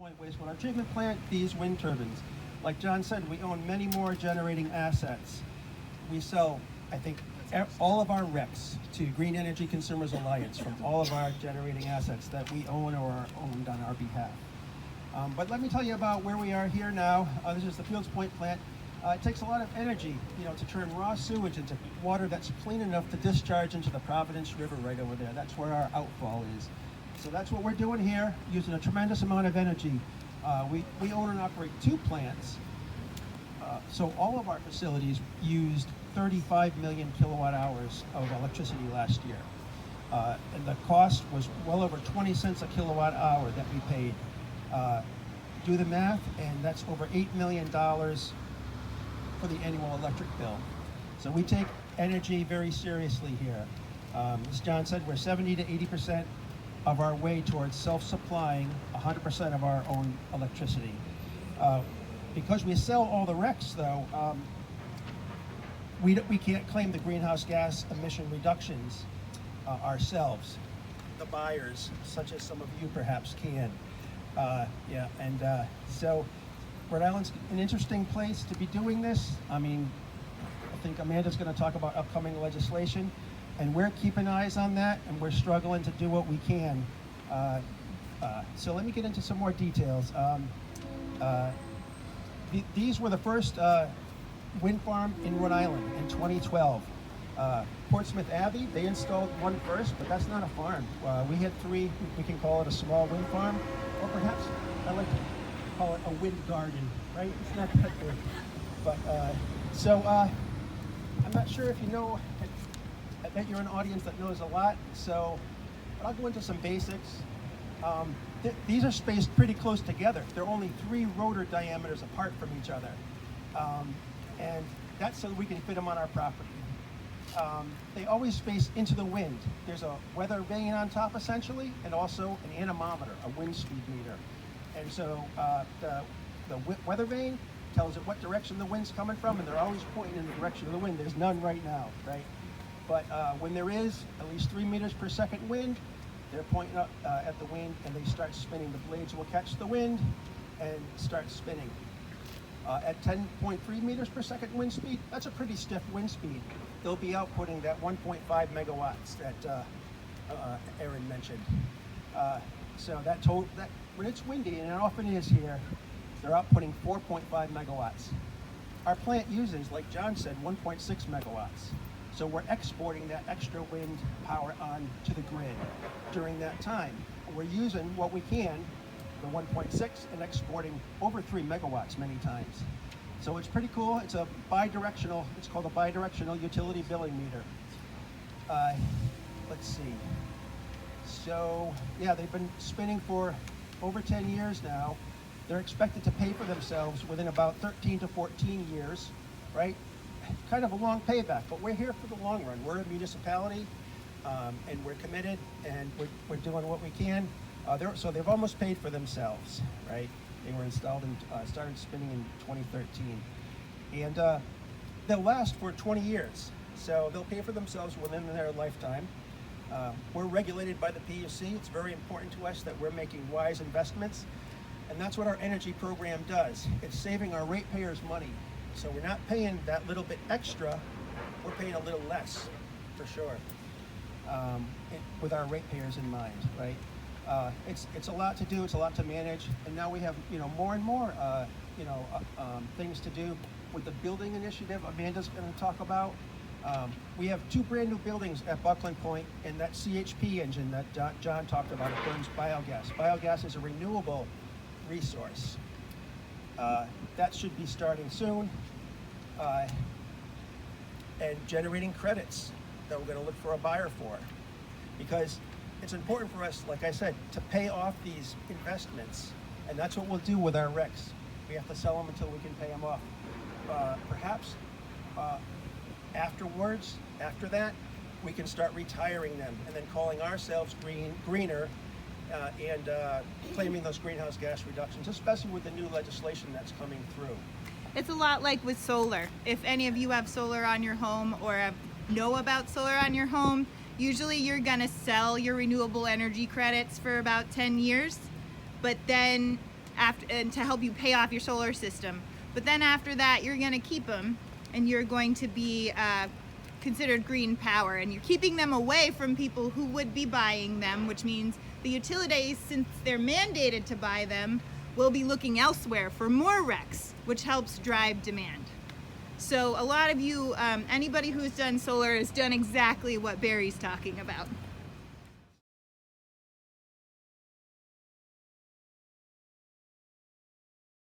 Point wastewater treatment plant, these wind turbines. Like John said, we own many more generating assets. We sell, I think, all of our RECs to Green Energy Consumers Alliance from all of our generating assets that we own or are owned on our behalf. But let me tell you about where we are here now. This is the Fields Point plant. It takes a lot of energy, to turn raw sewage into water that's clean enough to discharge into the Providence River right over there. That's where our outfall is. So that's what we're doing here, using a tremendous amount of energy. We own and operate two plants. So all of our facilities used 35 million kilowatt hours of electricity last year. And the cost was well over 20 cents a kilowatt hour that we paid. Do the math, and that's over $8 million for the annual electric bill. So we take energy very seriously here. As John said, we're 70 to 80% of our way towards self-supplying 100% of our own electricity. Because we sell all the RECs, though, we can't claim the greenhouse gas emission reductions ourselves. The buyers, such as some of you perhaps, can. So Rhode Island's an interesting place to be doing this. I think Amanda's going to talk about upcoming legislation, and we're keeping eyes on that, and we're struggling to do what we can. So let me get into some more details. These were the first wind farm in Rhode Island in 2012. Portsmouth Abbey, they installed one first, but that's not a farm. We had three. We can call it a small wind farm, or perhaps I like to call it a wind garden, right? It's not that big. But I'm not sure if you know. I bet you're an audience that knows a lot, but I'll go into some basics. These are spaced pretty close together. They're only 3 rotor diameters apart from each other. And that's so we can fit them on our property. They always face into the wind. There's a weather vane on top, essentially, and also an anemometer, a wind speed meter. And so the weather vane tells it what direction the wind's coming from, and they're always pointing in the direction of the wind. There's none right now, right? But when there is at least 3 meters per second wind, they're pointing up at the wind, and they start spinning. The blades will catch the wind and start spinning. At 10.3 meters per second wind speed, that's a pretty stiff wind speed. They'll be outputting that 1.5 megawatts that Aaron mentioned. So that when it's windy, and it often is here, they're outputting 4.5 megawatts. Our plant uses, like John said, 1.6 megawatts. So we're exporting that extra wind power on to the grid during that time. We're using what we can, the 1.6, and exporting over 3 megawatts many times. So it's pretty cool. It's a bidirectional, it's called a bidirectional utility billing meter. Let's see. So yeah, they've been spinning for over 10 years now. They're expected to pay for themselves within about 13 to 14 years, right? Kind of a long payback, but we're here for the long run. We're a municipality, and we're committed, and we're doing what we can. So they've almost paid for themselves, right? They were installed and started spinning in 2013. And they'll last for 20 years. So they'll pay for themselves within their lifetime. We're regulated by the PUC. It's very important to us that we're making wise investments. And that's what our energy program does. It's saving our ratepayers money. So we're not paying that little bit extra, we're paying a little less, for sure, with our ratepayers in mind, right? It's a lot to do, it's a lot to manage, and now we have more and more things to do with the building initiative Amanda's going to talk about. We have 2 brand new buildings at Buckland Point, and that CHP engine that John talked about, it burns biogas. Biogas is a renewable resource. That should be starting soon, and generating credits that we're going to look for a buyer for, because it's important for us, like I said, to pay off these investments, and that's what we'll do with our RECs. We have to sell them until we can pay them off. Perhaps after that, we can start retiring them and then calling ourselves greener and claiming those greenhouse gas reductions, especially with the new legislation that's coming through. It's a lot like with solar. If any of you have solar on your home or know about solar on your home, usually you're gonna sell your renewable energy credits for about 10 years, but then and to help you pay off your solar system. But then after that, you're going to keep them, and you're going to be considered green power, and you're keeping them away from people who would be buying them, which means the utilities, since they're mandated to buy them, will be looking elsewhere for more RECs, which helps drive demand. So a lot of you, anybody who's done solar has done exactly what Barry's talking about.